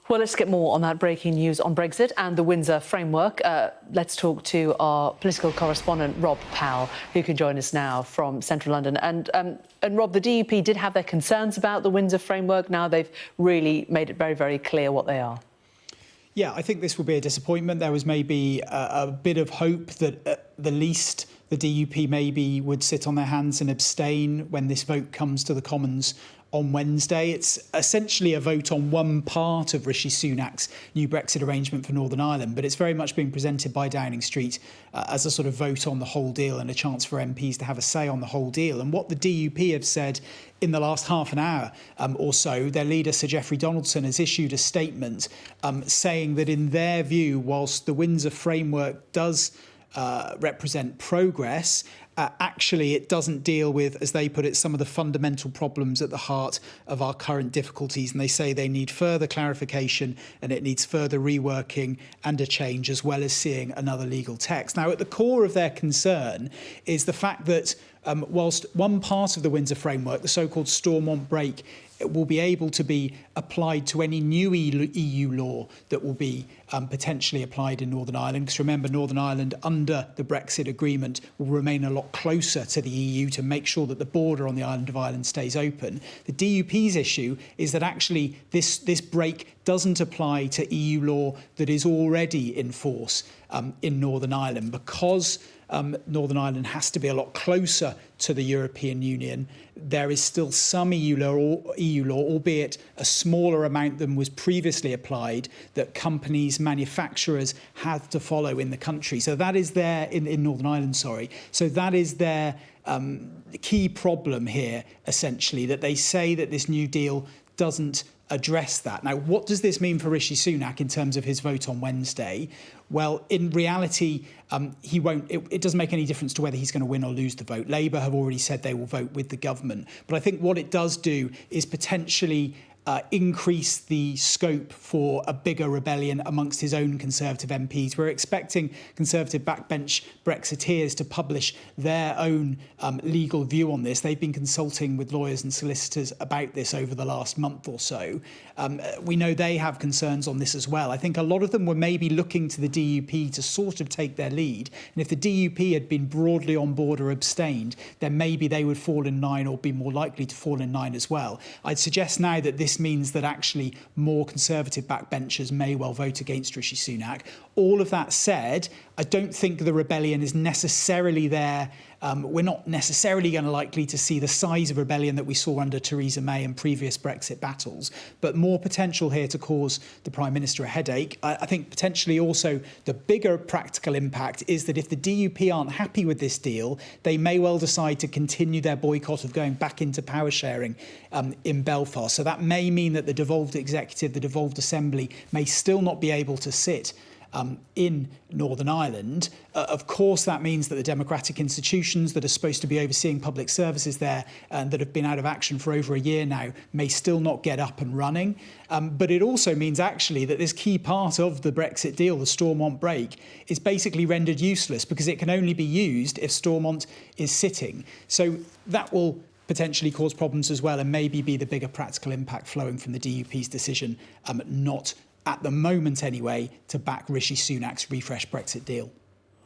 Well, let's get more on that breaking news on Brexit and the Windsor Framework. Let's talk to our political correspondent, Rob Powell, who can join us now from central London. And Rob, the DUP did have their concerns about the Windsor Framework. Now they've really made it very, very clear what they are. Yeah, I think this will be a disappointment. There was maybe a bit of hope that at the least the DUP maybe would sit on their hands and abstain when this vote comes to the Commons on Wednesday. It's essentially a vote on one part of Rishi Sunak's new Brexit arrangement for Northern Ireland, but it's very much being presented by Downing Street as a sort of vote on the whole deal and a chance for MPs to have a say on the whole deal. And what the DUP have said in the last half an hour or so, their leader, Sir Jeffrey Donaldson, has issued a statement saying that in their view, whilst the Windsor Framework does represent progress, actually it doesn't deal with, as they put it, some of the fundamental problems at the heart of our current difficulties. And they say they need further clarification and it needs further reworking and a change, as well as seeing another legal text. Now, at the core of their concern is the fact that whilst one part of the Windsor Framework, the so-called Stormont break, will be able to be applied to any new EU law that will be potentially applied in Northern Ireland. Because remember, Northern Ireland, under the Brexit agreement, will remain a lot closer to the EU to make sure that the border on the island of Ireland stays open. The DUP's issue is that actually this break doesn't apply to EU law that is already in force in Northern Ireland, because Northern Ireland has to be a lot closer to the European Union. There is still some EU law, albeit a smaller amount than was previously applied, that companies, manufacturers have to follow in the country. So that is their, in Northern Ireland, sorry. So that is their key problem here, essentially, that they say that this new deal doesn't address that. Now, what does this mean for Rishi Sunak in terms of his vote on Wednesday? Well, in reality, he won't. It doesn't make any difference to whether he's going to win or lose the vote. Labour have already said they will vote with the government. But I think what it does do is potentially increase the scope for a bigger rebellion amongst his own Conservative MPs. We're expecting Conservative backbench Brexiteers to publish their own legal view on this. They've been consulting with lawyers and solicitors about this over the last month or so. We know they have concerns on this as well. I think a lot of them were maybe looking to the DUP to sort of take their lead. And if the DUP had been broadly on board or abstained, then maybe they would fall in line or be more likely to fall in line as well. I'd suggest now that this means that actually more Conservative backbenchers may well vote against Rishi Sunak. All of that said, I don't think the rebellion is necessarily there. We're not necessarily going to likely to see the size of rebellion that we saw under Theresa May and previous Brexit battles, but more potential here to cause the Prime Minister a headache. I think potentially also the bigger practical impact is that if the DUP aren't happy with this deal, they may well decide to continue their boycott of going back into power sharing in Belfast. So that may mean that the devolved executive, the devolved assembly, may still not be able to sit in Northern Ireland. Of course, that means that the democratic institutions that are supposed to be overseeing public services there and that have been out of action for over a year now may still not get up and running. But it also means actually that this key part of the Brexit deal, the Stormont break, is basically rendered useless because it can only be used if Stormont is sitting. So that will potentially cause problems as well, and maybe be the bigger practical impact flowing from the DUP's decision not at the moment anyway, to back Rishi Sunak's refresh Brexit deal.